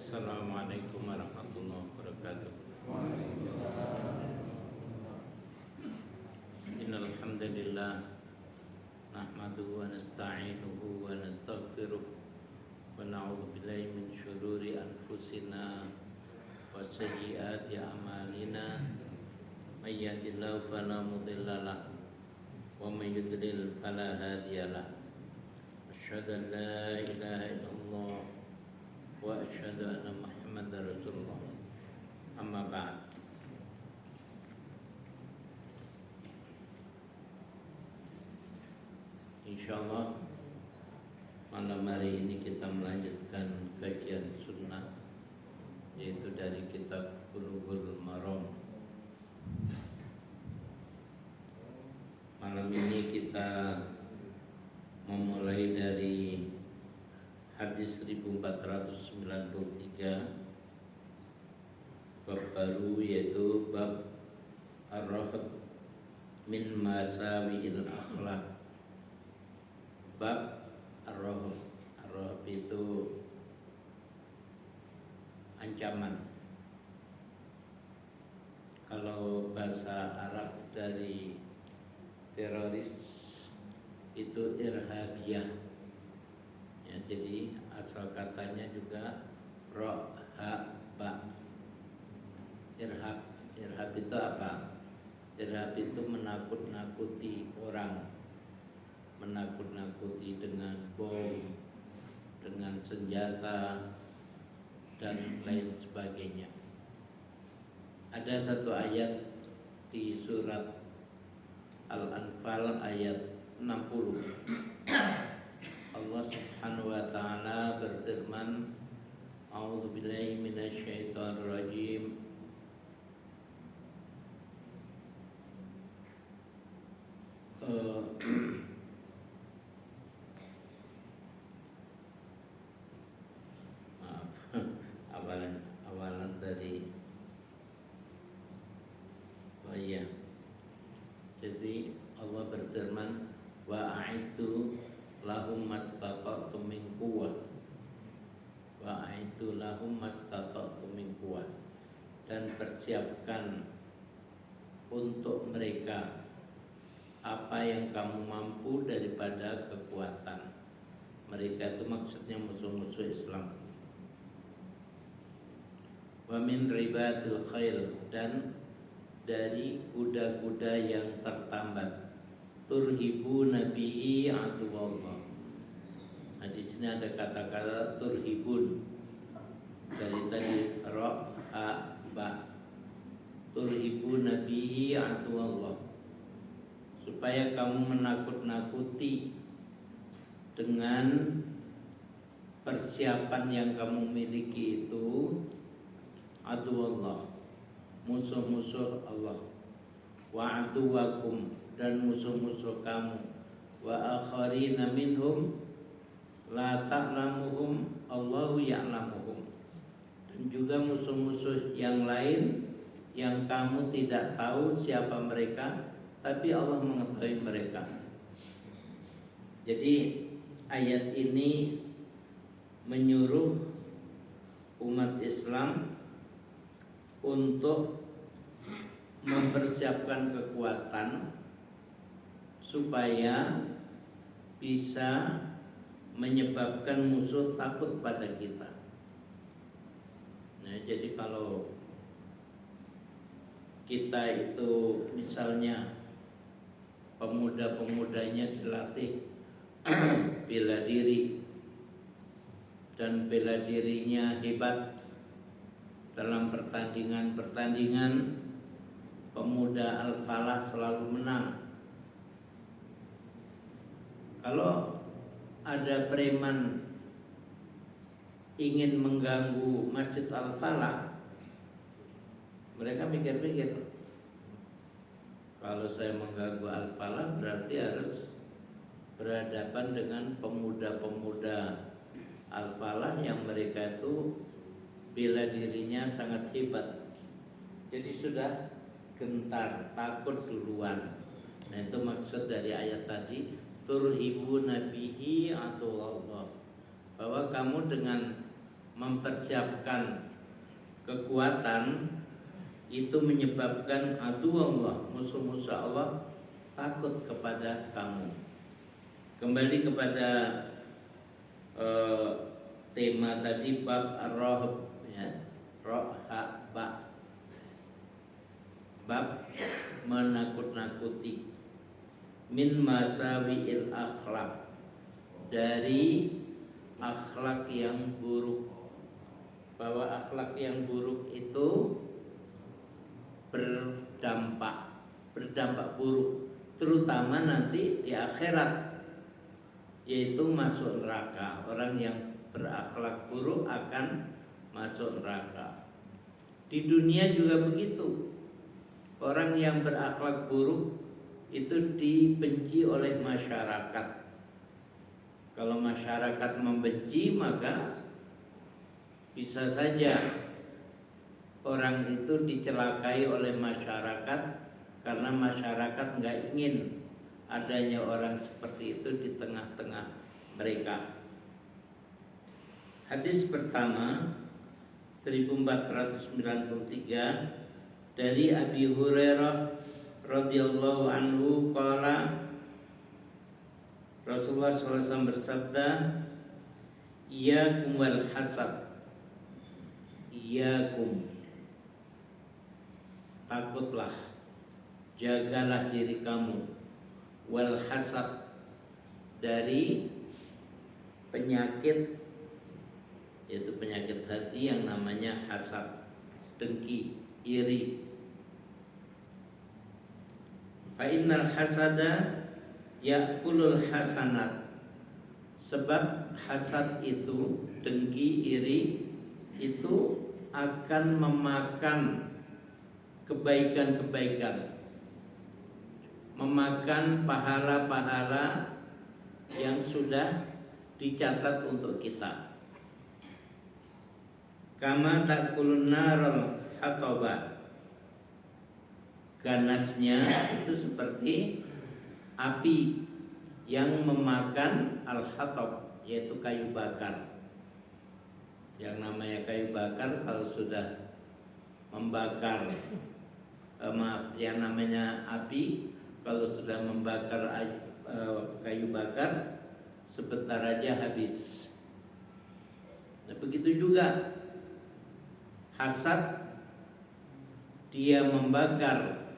Assalamualaikum warahmatullahi wabarakatuh. Innal hamdalillah nahmaduhu wa nasta'inuhu wa nastaghfiruh wa na'udzu billahi min syururi anfusina wa sayyiati a'malina. May yahdihillahu fala mudilla lahu wa may yudlil fala hadiya lahu. Asyhadu an la ilaha illallah wa asyhadu anna Muhammadar Rasulullah. Amma ba'd. Insyaallah malam hari ini kita melanjutkan kajian sunnah, yaitu dari kitab Bulughul Maram. Malam ini kita memulai dari hadis 1493, bab baru, yaitu bab ar-rahd min masawi'il akhlaq. Bab ar-rahd, ar-rahd itu ancaman. Kalau bahasa Arab dari teroris itu irhabiyah ya, jadi asal katanya juga ro ha ba. Irhab itu apa? Irhab itu menakut-nakuti orang, menakut-nakuti dengan bom, dengan senjata dan lain sebagainya. Ada satu ayat di surat Al-Anfal ayat 60. Allah Subhanahu wa taala berfirman, A'udzu billahi minasyaitonir rajim. Maaf, awalan dari iya. Jadi Allah berfirman, wa a'idtu lahum mastata'tu min quwwah, wa a'idtu lahum mastata'tu min quwwah, dan persiapkan untuk mereka apa yang kamu mampu daripada kekuatan. Mereka itu maksudnya musuh-musuh Islam. Wa min ribatil khair, dan dari kuda-kuda yang tertambat. Turhibu nabi'i aduwallah. Nah, di sini ada kata-kata turhibun. Dari tadi ro ha ba. Turhibu nabi'i aduwallah, supaya kamu menakut-nakuti dengan persiapan yang kamu miliki itu aduwallah, musuh-musuh Allah, wa aduwakum, dan musuh-musuh kamu, wa akharina minhum la ta'lamuhum Allahu ya'lamuhum, dan juga musuh-musuh yang lain yang kamu tidak tahu siapa mereka, tapi Allah mengetahui mereka. Jadi ayat ini menyuruh umat Islam untuk mempersiapkan kekuatan supaya bisa menyebabkan musuh takut pada kita. Nah, jadi kalau kita itu misalnya pemuda-pemudanya dilatih bela diri, dan bela dirinya hebat dalam pertandingan-pertandingan, pemuda Al-Falah selalu menang. Kalau ada preman ingin mengganggu Masjid Al-Falah, mereka mikir-mikir, kalau saya mengganggu Al-Falah berarti harus berhadapan dengan pemuda-pemuda Al-Falah yang mereka itu bela dirinya sangat hebat. Jadi sudah gentar, takut duluan. Nah, itu maksud dari ayat tadi, turhibu nabihi atau Allah, bahwa kamu dengan mempersiapkan kekuatan, itu menyebabkan aduwallah, musuh-musuh Allah takut kepada kamu. Kembali kepada tema tadi bab ar-rahab, ya, rohaba, bab menakut-nakuti, min masawiil akhlak, dari akhlak yang buruk, bahwa akhlak yang buruk itu berdampak buruk, terutama nanti di akhirat, yaitu masuk neraka. Orang yang berakhlak buruk akan masuk neraka. Di dunia juga begitu. Orang yang berakhlak buruk itu dibenci oleh masyarakat. Kalau masyarakat membenci, maka bisa saja orang itu dicelakai oleh masyarakat, karena masyarakat nggak ingin adanya orang seperti itu di tengah-tengah mereka. Hadis pertama 1493 dari Abi Hurairah radhiyallahu anhu qala, Rasulullah SAW bersabda, iyyakum wal hasad, iyyakum, takutlah, jagalah diri kamu, wal hasad, dari penyakit, yaitu penyakit hati yang namanya hasad, dengki, iri. Fa innal hasada ya'kulul hasanat, sebab hasad itu, dengki, iri itu akan memakan kebaikan-kebaikan, memakan pahala-pahala yang sudah dicatat untuk kita. Kama ta'kulun naral hataba, ganasnya itu seperti api yang memakan al-hatab, yaitu kayu bakar. Yang namanya kayu bakar kalau sudah membakar, yang namanya api kalau sudah membakar kayu bakar, sebentar aja habis. Nah, begitu juga hasad, dia membakar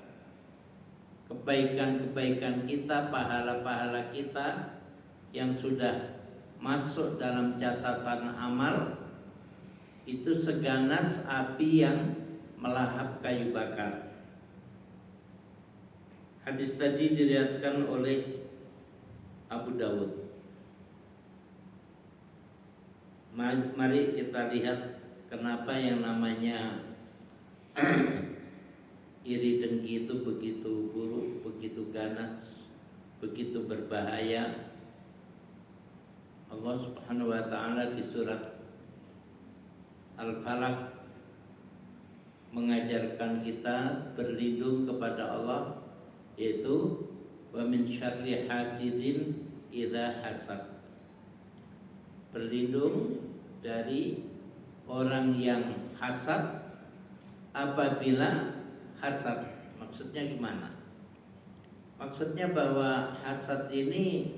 kebaikan-kebaikan kita, pahala-pahala kita yang sudah masuk dalam catatan amal, itu seganas api yang melahap kayu bakar. Hadis tadi diriwayatkan oleh Abu Dawud. Mari kita lihat kenapa yang namanya iri dengki itu begitu buruk, begitu ganas, begitu berbahaya. Allah Subhanahu wa taala di surat Al-Falaq mengajarkan kita berlindung kepada Allah, yaitu wa min syarri hasidin idza hasad, berlindung dari orang yang hasad apabila hasad. Maksudnya gimana? Maksudnya bahwa hasad ini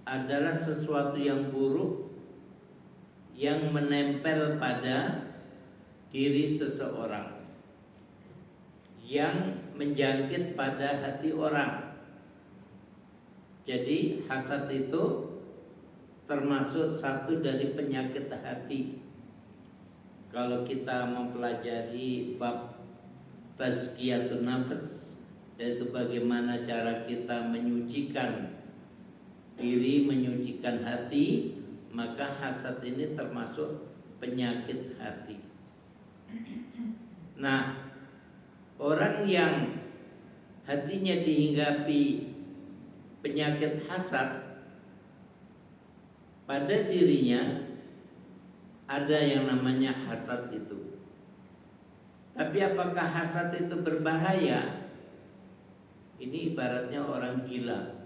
adalah sesuatu yang buruk yang menempel pada diri seseorang, yang menjangkit pada hati orang. Jadi hasad itu termasuk satu dari penyakit hati. Kalau kita mempelajari bab tazkiyatun nafs, yaitu bagaimana cara kita menyucikan diri, menyucikan hati, maka hasad ini termasuk penyakit hati. Nah, orang yang hatinya dihinggapi penyakit hasad, pada dirinya ada yang namanya hasad itu. Tapi apakah hasad itu berbahaya? Ini ibaratnya orang gila.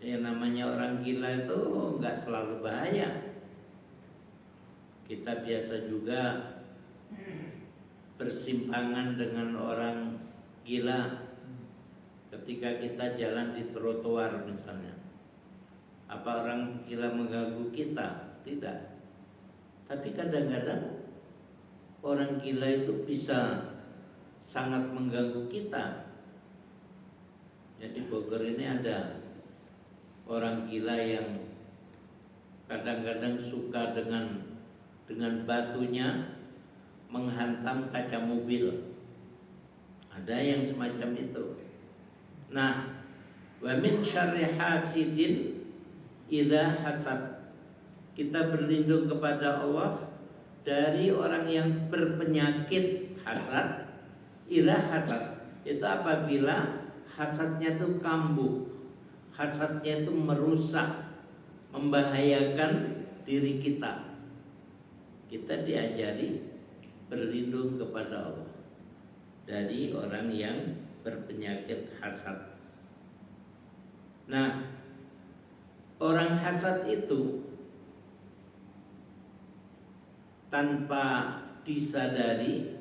Yang namanya orang gila itu enggak selalu bahaya. Kita biasa juga bersimpangan dengan orang gila ketika kita jalan di trotoar misalnya. Apa orang gila mengganggu kita? Tidak. Tapi kadang-kadang orang gila itu bisa sangat mengganggu kita. Jadi Bogor ini ada orang gila yang kadang-kadang suka dengan batunya menghantam kaca mobil. Ada yang semacam itu. Nah, wa min syarri hasidin idza hasad. Kita berlindung kepada Allah dari orang yang berpenyakit hasad. Idza hasad itu apabila hasadnya itu kambuh, hasadnya itu merusak, membahayakan diri kita. Kita diajari berlindung kepada Allah dari orang yang berpenyakit hasad. Nah, orang hasad itu tanpa disadari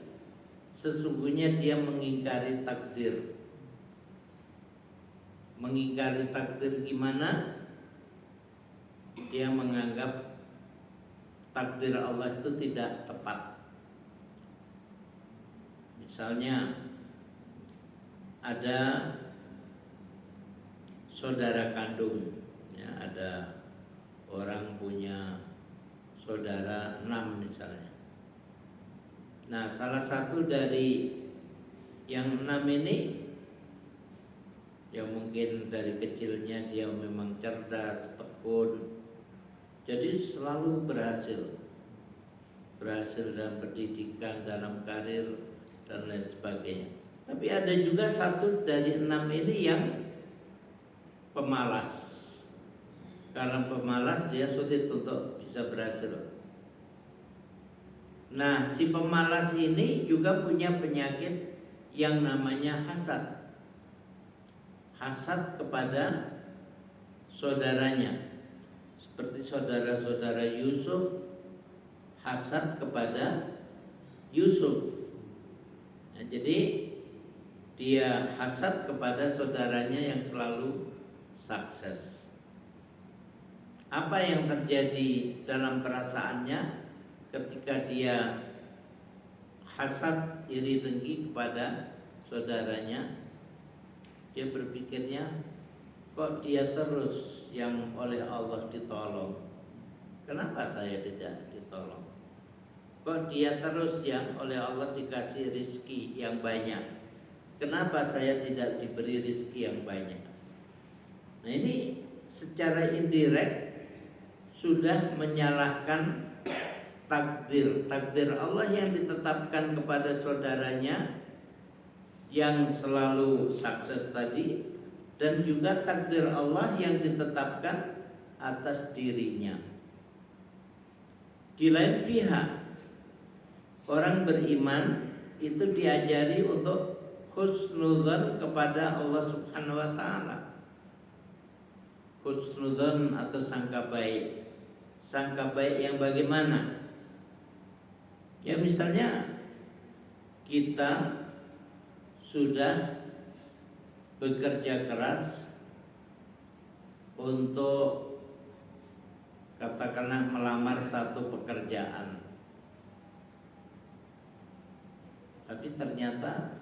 sesungguhnya dia mengingkari takdir. Mengingkari takdir gimana? Dia menganggap takdir Allah itu tidak tepat. Misalnya ada saudara kandung, ya, ada orang punya saudara 6 misalnya. Nah, salah satu dari yang 6 ini, ya mungkin dari kecilnya dia memang cerdas, tekun, jadi selalu berhasil dalam pendidikan, dalam karir dan lain sebagainya. Tapi ada juga satu dari 6 ini yang pemalas. Karena pemalas dia sulit untuk bisa berhasil. Nah, si pemalas ini juga punya penyakit yang namanya hasad. Hasad kepada saudaranya. Seperti saudara-saudara Yusuf hasad kepada Yusuf. Nah, jadi dia hasad kepada saudaranya yang selalu sukses. Apa yang terjadi dalam perasaannya ketika dia hasad iri dengki kepada saudaranya? Dia berpikirnya, kok dia terus yang oleh Allah ditolong, kenapa saya tidak ditolong? Kok dia terus yang oleh Allah dikasih rizki yang banyak, kenapa saya tidak diberi rizki yang banyak? Nah, ini secara indirect sudah menyalahkan takdir Allah yang ditetapkan kepada saudaranya yang selalu sukses tadi, dan juga takdir Allah yang ditetapkan atas dirinya. Di lain pihak, orang beriman itu diajari untuk husnudzon kepada Allah Subhanahu wa taala. Husnudzon atau sangka baik. Sangka baik yang bagaimana? Ya misalnya kita sudah bekerja keras untuk katakanlah melamar satu pekerjaan, tapi ternyata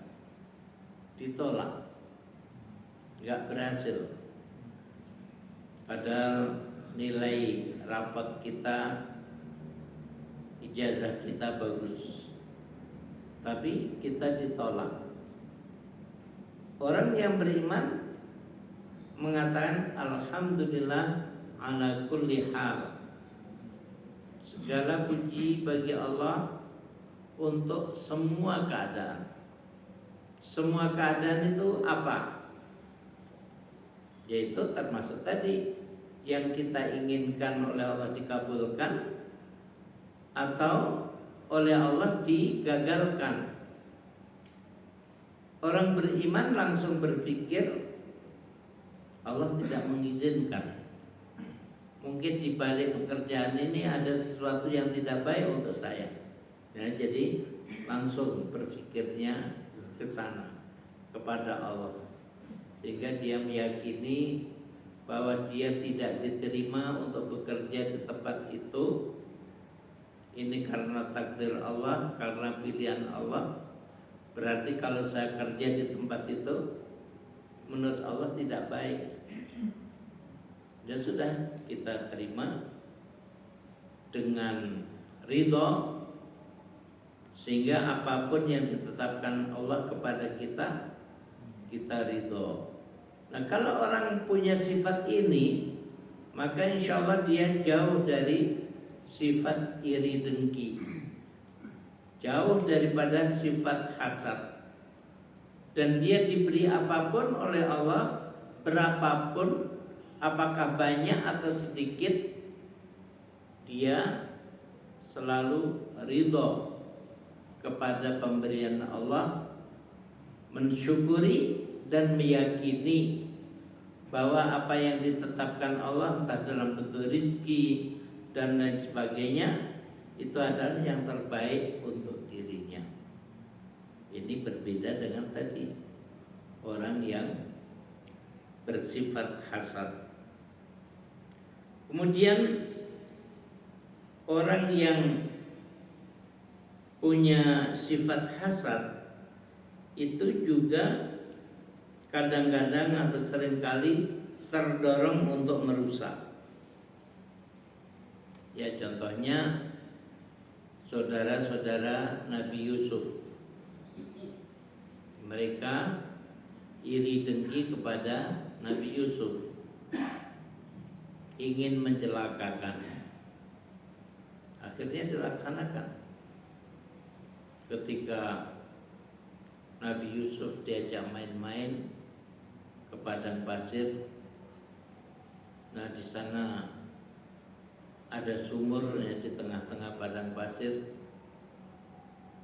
ditolak, nggak berhasil. Padahal nilai rapot kita, ijazah kita bagus, tapi kita ditolak. Orang yang beriman mengatakan alhamdulillah ala kulli hal. Segala puji bagi Allah untuk semua keadaan. Semua keadaan itu apa? Yaitu termasuk tadi yang kita inginkan oleh Allah dikabulkan atau oleh Allah digagalkan. Orang beriman langsung berpikir Allah tidak mengizinkan. mungkin di balik pekerjaan ini ada sesuatu yang tidak baik untuk saya. Ya, jadi langsung berpikirnya ke sana, kepada Allah, sehingga dia meyakini bahwa dia tidak diterima untuk bekerja di tempat itu. Ini karena takdir Allah, karena pilihan Allah. Berarti kalau saya kerja di tempat itu menurut Allah tidak baik. Ya sudah, kita terima dengan ridho, sehingga apapun yang ditetapkan Allah kepada kita, kita ridho. Nah, kalau orang punya sifat ini, maka insya Allah dia jauh dari sifat iri dengki, jauh daripada sifat hasad. Dan dia diberi apapun oleh Allah, berapapun, apakah banyak atau sedikit, dia selalu ridho kepada pemberian Allah, mensyukuri dan meyakini bahwa apa yang ditetapkan Allah, entah dalam bentuk rizki dan lain sebagainya, itu adalah yang terbaik untuk dirinya. Ini berbeda dengan tadi orang yang bersifat hasad. Kemudian orang yang punya sifat hasad itu juga kadang-kadang atau seringkali terdorong untuk merusak. Ya, contohnya saudara-saudara Nabi Yusuf. Mereka iri dengki kepada Nabi Yusuf, ingin mencelakakan. Akhirnya dilaksanakan. Ketika Nabi Yusuf diajak main-main ke padang pasir, nah di sana ada sumur ya, di tengah-tengah padang pasir.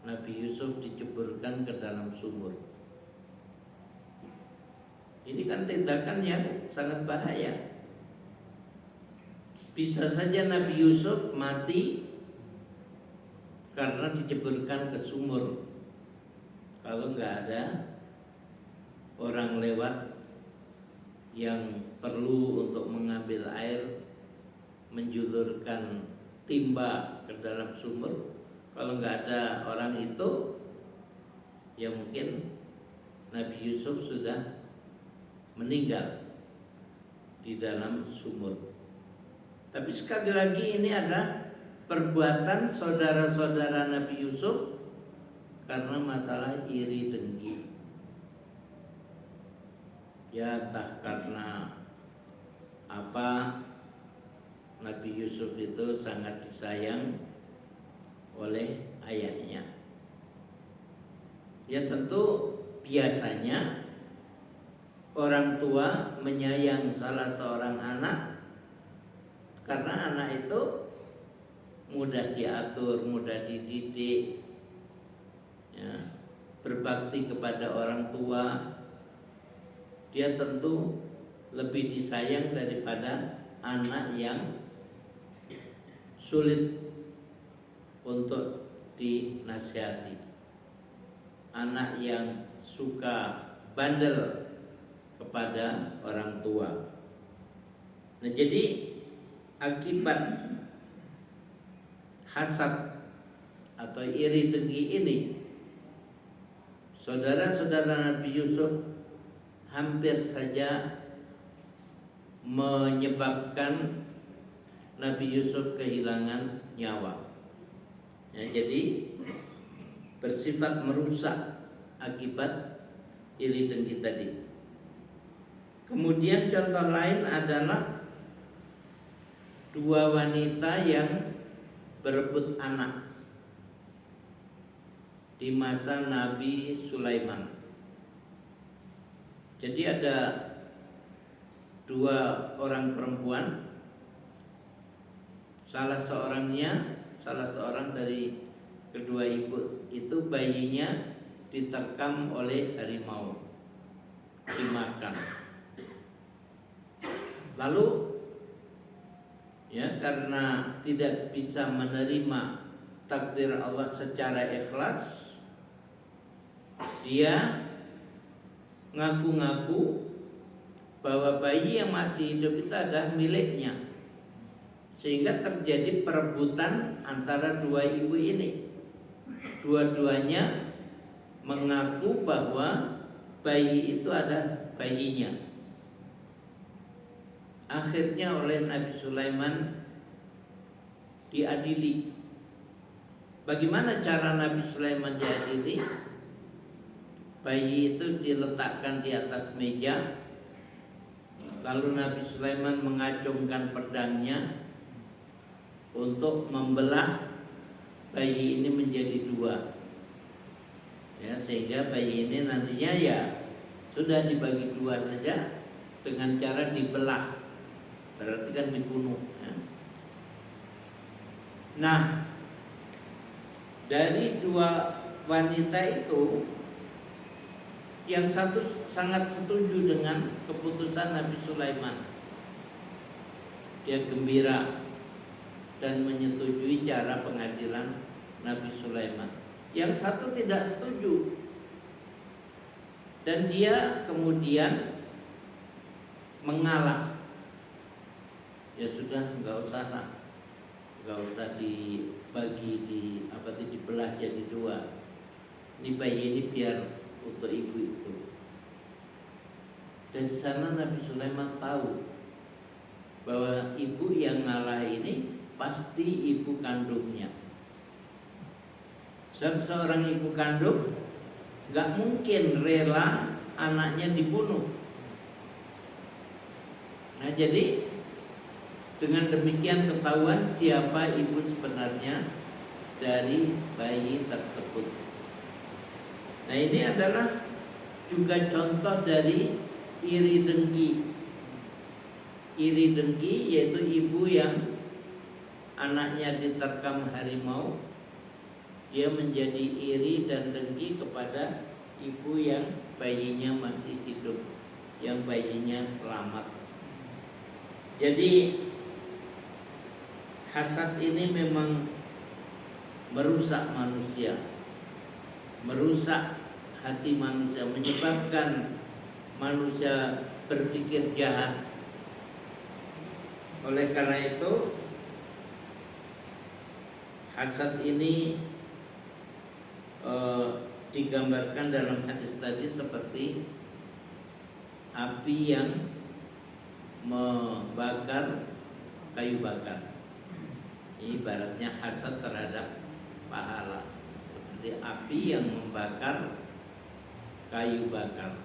Nabi Yusuf diceburkan ke dalam sumur. Ini kan tindakan yang sangat bahaya. Bisa saja Nabi Yusuf mati karena diceburkan ke sumur, kalau nggak ada orang lewat yang perlu untuk mengambil air, menjulurkan timba ke dalam sumur. Kalau nggak ada orang itu, ya mungkin Nabi Yusuf sudah meninggal di dalam sumur. Tapi sekali lagi ini adalah perbuatan saudara-saudara Nabi Yusuf karena masalah iri dengki. Ya, entah karena apa, Nabi Yusuf itu sangat disayang oleh ayahnya. Ya tentu biasanya orang tua menyayang salah seorang anak karena anak itu mudah diatur, mudah dididik, ya, berbakti kepada orang tua. Dia tentu lebih disayang daripada anak yang sulit untuk dinasihati, anak yang suka bandel kepada orang tua. Nah, jadi akibat hasad atau iri dengki ini, saudara-saudara Nabi Yusuf hampir saja menyebabkan Nabi Yusuf kehilangan nyawa. Ya, jadi bersifat merusak akibat iri dengki tadi. Kemudian contoh lain adalah dua wanita yang berebut anak di masa Nabi Sulaiman. Jadi ada dua orang perempuan, salah seorang dari kedua ibu itu bayinya diterkam oleh harimau, dimakan. Lalu ya, karena tidak bisa menerima takdir Allah secara ikhlas, dia ngaku-ngaku bahwa bayi yang masih hidup itu adalah miliknya, sehingga terjadi perebutan antara dua ibu ini. Dua-duanya mengaku bahwa bayi itu ada bayinya. Akhirnya oleh Nabi Sulaiman diadili. Bagaimana cara Nabi Sulaiman diadili? Bayi itu diletakkan di atas meja, lalu Nabi Sulaiman mengacungkan pedangnya untuk membelah bayi ini menjadi dua, ya, sehingga bayi ini nantinya ya sudah dibagi dua saja dengan cara dibelah, berarti kan dibunuh, ya. Nah, dari dua wanita itu, yang satu sangat setuju dengan keputusan Nabi Sulaiman. Dia gembira dan menyetujui cara pengadilan Nabi Sulaiman. Yang satu tidak setuju, dan dia kemudian mengalah. Ya sudah, nggak usah dibagi, dibelah jadi dua. Ini bayi ini biar untuk ibu itu. Dan di sana Nabi Sulaiman tahu bahwa ibu yang ngalah ini pasti ibu kandungnya. Sebab seorang ibu kandung gak mungkin rela anaknya dibunuh. Nah, jadi dengan demikian ketahuan siapa ibu sebenarnya dari bayi tersebut. Nah, ini adalah juga contoh dari iri dengki. Iri dengki yaitu ibu yang anaknya diterkam harimau, dia menjadi iri dan dengki kepada ibu yang bayinya masih hidup, yang bayinya selamat. Jadi hasad ini memang merusak manusia, merusak hati manusia, menyebabkan manusia berpikir jahat. Oleh karena itu, hasad ini digambarkan dalam hadis tadi seperti api yang membakar kayu bakar. Ini ibaratnya hasad terhadap pahala, seperti api yang membakar kayu bakar.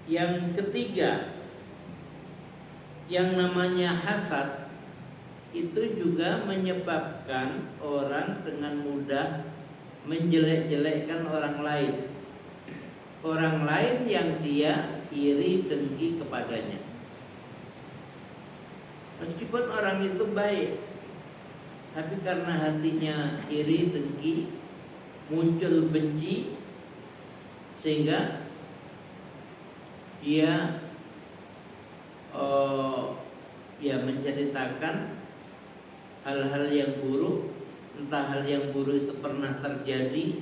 Yang ketiga, yang namanya hasad itu juga menyebabkan orang dengan mudah menjelek-jelekkan orang lain. Orang lain yang dia iri dengki kepadanya. Meskipun orang itu baik, tapi karena hatinya iri dengki, muncul benci, sehingga dia menceritakan hal-hal yang buruk, entah hal yang buruk itu pernah terjadi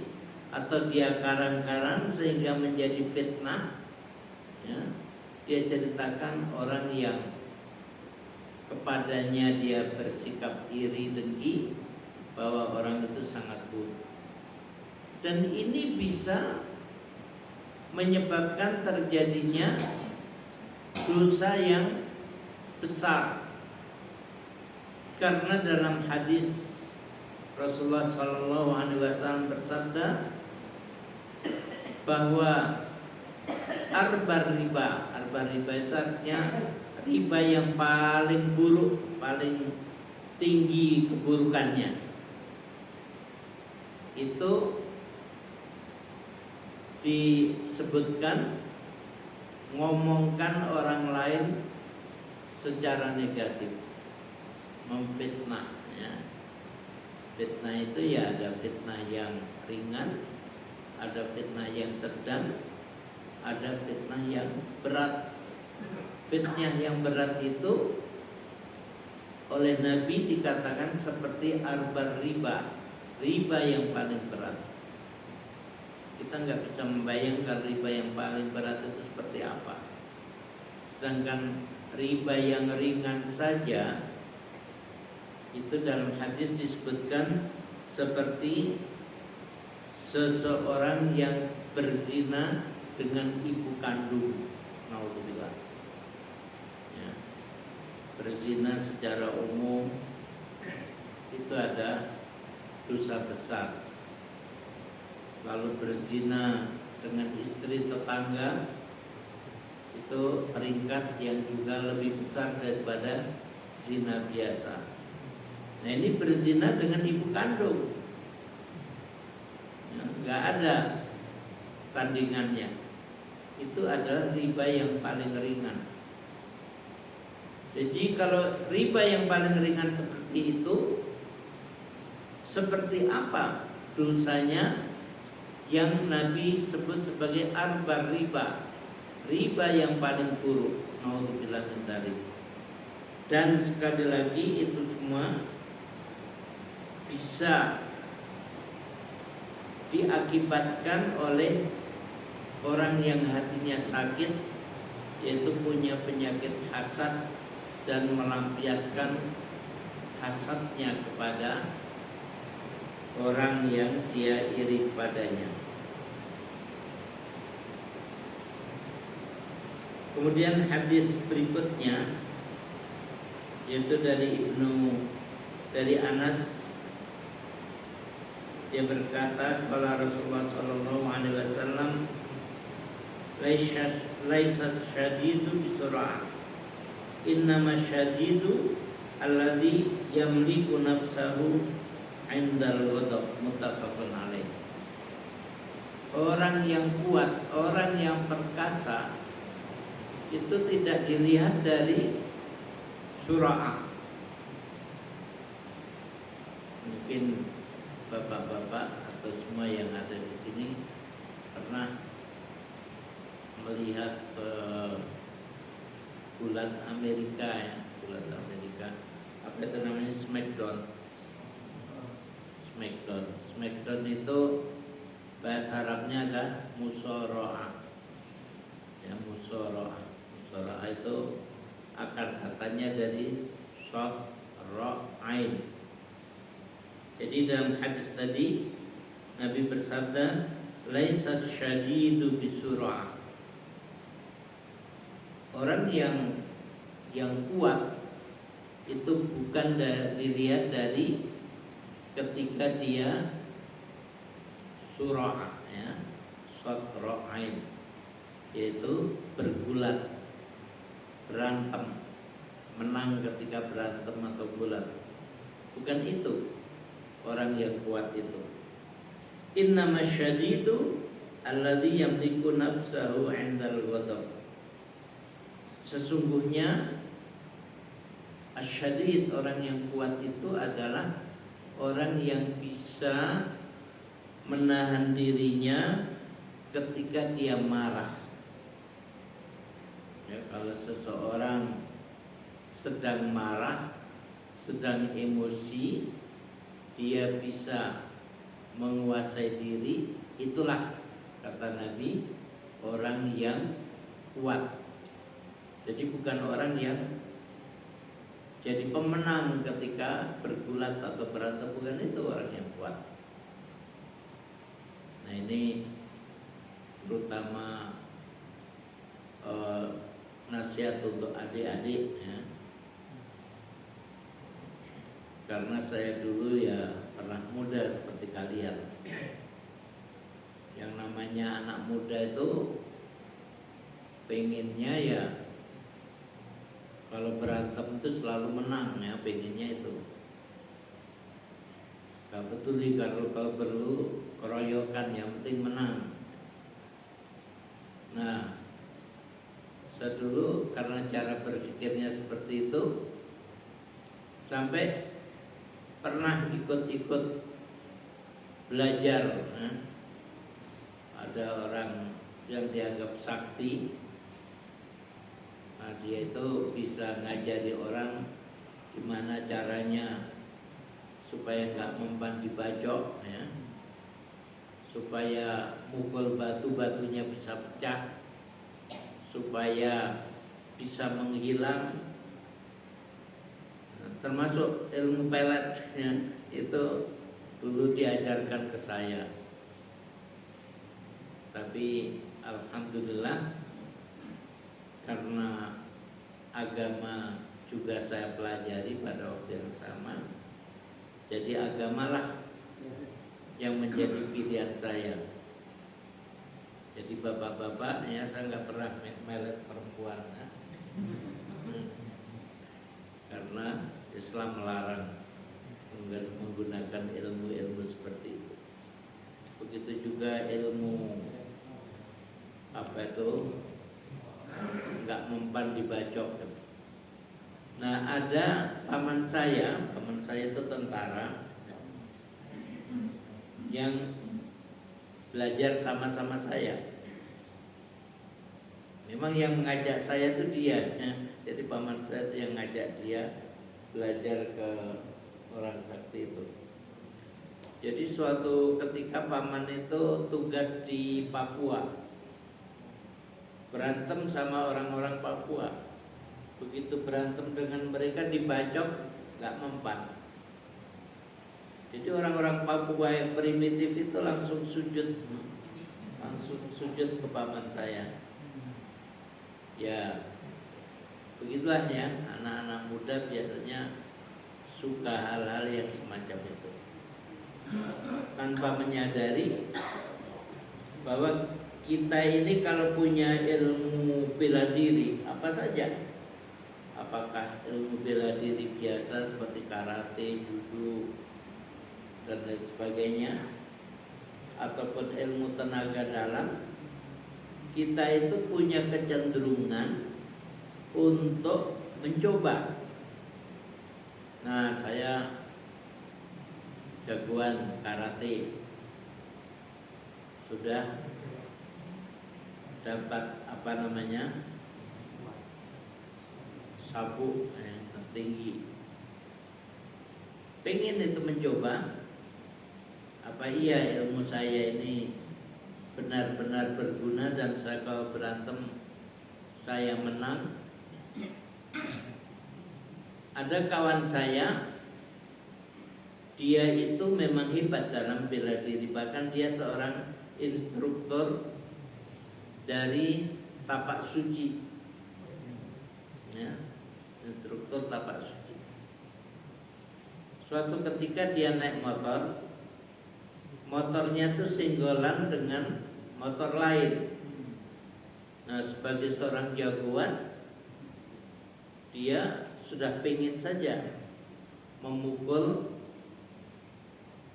atau dia karang-karang sehingga menjadi fitnah, ya. Dia ceritakan orang yang kepadanya dia bersikap iri dengki, bahwa orang itu sangat buruk. Dan ini bisa menyebabkan terjadinya dosa yang besar. Karena dalam hadis Rasulullah SAW bersabda bahwa arba riba itu artinya riba yang paling buruk, paling tinggi keburukannya, itu disebutkan ngomongkan orang lain secara negatif, memfitnah, ya. Fitnah itu ya ada fitnah yang ringan, ada fitnah yang sedang, ada fitnah yang berat. Fitnah yang berat itu oleh Nabi dikatakan seperti arbar riba, riba yang paling berat. Kita nggak bisa membayangkan riba yang paling berat itu seperti apa. Sedangkan riba yang ringan saja itu dalam hadis disebutkan seperti seseorang yang berzina dengan ibu kandung. Naudzubillah. Ya. Berzina secara umum itu ada dosa besar. Lalu berzina dengan istri tetangga itu peringkat yang juga lebih besar daripada zina biasa. Nah, ini berzina dengan ibu kandung, ya, nggak ada tandingannya. Itu adalah riba yang paling ringan. Jadi kalau riba yang paling ringan seperti itu, seperti apa dosanya yang Nabi sebut sebagai arba riba, riba yang paling buruk. Naudzubillah min dzalik. Dan sekali lagi itu semua bisa diakibatkan oleh orang yang hatinya sakit, yaitu punya penyakit hasad dan melampiaskan hasadnya kepada orang yang dia iri padanya. Kemudian hadis berikutnya yaitu dari Anas, dia berkata, qala Rasulullah sallallahu alaihi wasallam, laisa syadidu bisur'ah, innama syadidu alladhi yamliku nafsahu indal ghadab, muttafaqun alaih. Orang yang kuat, orang yang perkasa itu tidak dilihat dari sura'ah. Mungkin bapak-bapak atau semua yang ada di sini pernah melihat bulan Amerika, ya, bulan Amerika. Apa itu namanya? Smackdown itu bahasa Arabnya adalah musoroah. Ya, musoroah itu akar katanya dari shad ra ain. Jadi dalam hadis tadi Nabi bersabda, laisa syadidu bisur'ah. Orang yang kuat itu bukan dilihat dari ketika dia sur'ah, ya, shad ra ain, yaitu bergulat, berantem, menang ketika berantem atau gulat. Bukan itu orang yang kuat itu. Innama syadidu alladhi yamliku nafsahu 'indal ghadab. Sesungguhnya asyadid, orang yang kuat itu adalah orang yang bisa menahan dirinya ketika dia marah. Ya, kalau seseorang sedang marah, sedang emosi, dia bisa menguasai diri, itulah kata Nabi orang yang kuat. Jadi bukan orang yang jadi pemenang ketika bergulat atau berantem, bukan itu orang yang kuat. Nah, ini terutama nasihat untuk adik-adik, ya. Karena saya dulu ya pernah muda seperti kalian. Yang namanya anak muda itu pengennya ya kalau berantem itu selalu menang, ya, pengennya itu. Gak peduli kalau perlu keroyokan, yang penting menang. Nah, saya dulu karena cara berpikirnya seperti itu, sampai pernah ikut-ikut belajar, ya. Ada orang yang dianggap sakti, dia itu bisa ngajari orang gimana caranya supaya nggak mempan dibacok, ya, supaya mukul batu-batunya bisa pecah, supaya bisa menghilang, termasuk ilmu peletnya itu dulu diajarkan ke saya. Tapi alhamdulillah karena agama juga saya pelajari pada waktu yang sama, jadi agamalah yang menjadi pilihan saya. Jadi bapak-bapak, ya, saya nggak pernah melet perempuan, ya. Karena Islam melarang menggunakan ilmu-ilmu seperti itu. Begitu juga ilmu apa itu, nggak mempan dibacok. Nah, ada paman saya itu tentara yang belajar sama-sama saya. Memang yang mengajak saya itu dia, ya. Jadi paman saya itu yang ngajak dia belajar ke orang sakti itu. Jadi suatu ketika paman itu tugas di Papua, berantem sama orang-orang Papua. Begitu berantem dengan mereka dibacok, nggak mempan. Jadi orang-orang Papua yang primitif itu langsung sujud ke paman saya. Ya, begitulah, ya, anak-anak muda biasanya suka hal-hal yang semacam itu, tanpa menyadari bahwa kita ini kalau punya ilmu bela diri apa saja, apakah ilmu bela diri biasa seperti karate, judo, dan lain sebagainya, ataupun ilmu tenaga dalam, kita itu punya kecenderungan untuk mencoba. Nah, saya jagoan karate, sudah dapat sabuk yang tertinggi. Pengen itu mencoba, apa iya ilmu saya ini benar-benar berguna dan saya kalau berantem saya menang. Ada kawan saya, dia itu memang hebat dalam bela diri, bahkan dia seorang instruktur dari tapak suci, ya, instruktur tapak suci. Suatu ketika dia naik motor, motornya itu senggolan dengan motor lain. Nah, sebagai seorang jagoan, dia sudah pengen saja memukul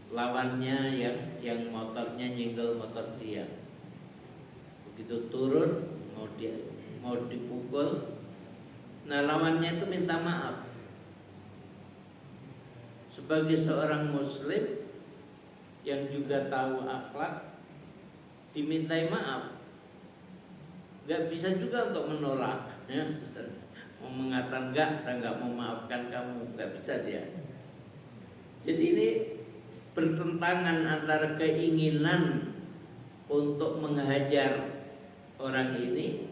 lawannya yang motornya nyenggol motor dia. Begitu turun mau dipukul, nah lawannya itu minta maaf. Sebagai seorang muslim yang juga tahu akhlak, dimintai maaf, nggak bisa juga untuk menolak, ya. Mau mengatakan enggak, saya nggak mau maafkan kamu, nggak bisa dia. Jadi ini bertentangan antara keinginan untuk menghajar orang ini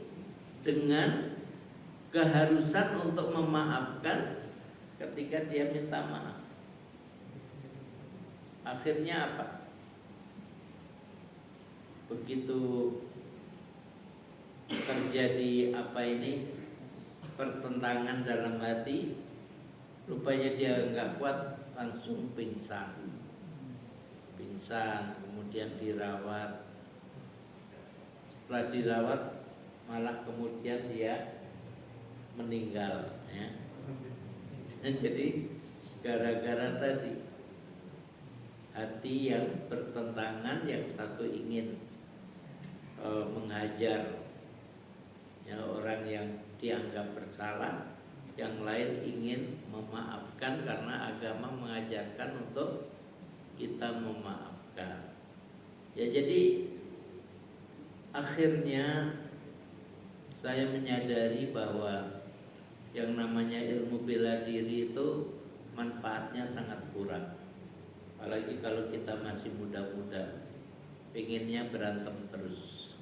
dengan keharusan untuk memaafkan ketika dia minta maaf. Akhirnya apa? Begitu terjadi pertentangan dalam hati, rupanya dia nggak kuat, langsung pingsan, kemudian dirawat. Setelah dirawat, malah kemudian dia meninggal, ya. Jadi gara-gara tadi hati yang bertentangan, yang satu ingin menghajar, ya, orang yang dianggap bersalah, yang lain ingin memaafkan karena agama mengajarkan untuk kita memaafkan. Ya, jadi akhirnya saya menyadari bahwa yang namanya ilmu bela diri itu manfaatnya sangat kurang. Apalagi kalau kita masih muda-muda, pengennya berantem terus.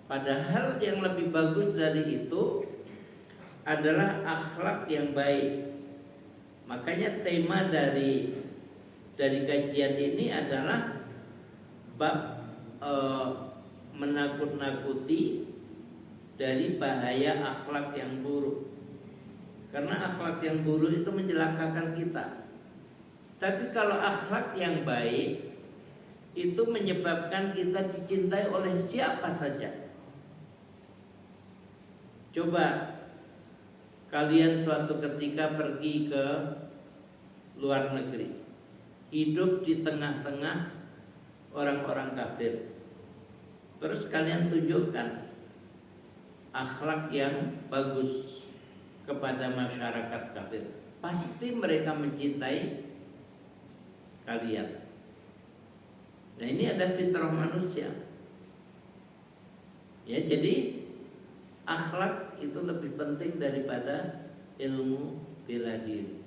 Padahal yang lebih bagus dari itu adalah akhlak yang baik. Makanya tema dari kajian ini adalah bab menakut-nakuti dari bahaya akhlak yang buruk. Karena akhlak yang buruk itu mencelakakan kita. Tapi kalau akhlak yang baik itu menyebabkan kita dicintai oleh siapa saja. Coba kalian suatu ketika pergi ke luar negeri, hidup di tengah-tengah orang-orang kafir. Terus kalian tunjukkan akhlak yang bagus kepada masyarakat kafir. Pasti mereka mencintai kalian. Nah, ini ada fitrah manusia. Ya, jadi akhlak itu lebih penting daripada ilmu bela diri.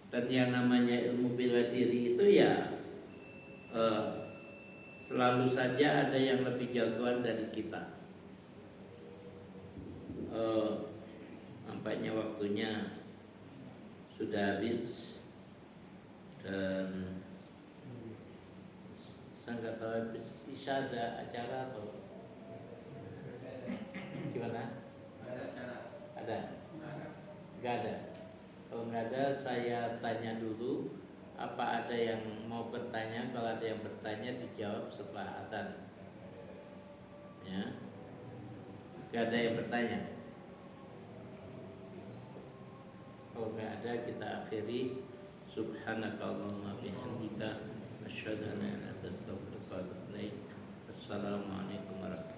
Dan yang namanya ilmu bela diri itu ya selalu saja ada yang lebih jagoan dari kita. Nampaknya waktunya sudah habis dan saya nggak tahu bisa ada acara atau gimana? Ada acara? Ada? Nggak ada. Kalau nggak ada, saya tanya dulu. Apa ada yang mau bertanya? Kalau ada yang bertanya, dijawab setelah adzan. Ya, nggak ada yang bertanya. Kalau nggak ada, kita akhiri. Subhanakallahumma bihamdika asyhadu an la ilaha illa anta astaghfiruka wa atubu ilaik. Assalamualaikum warahmatullahi wabarakatuh.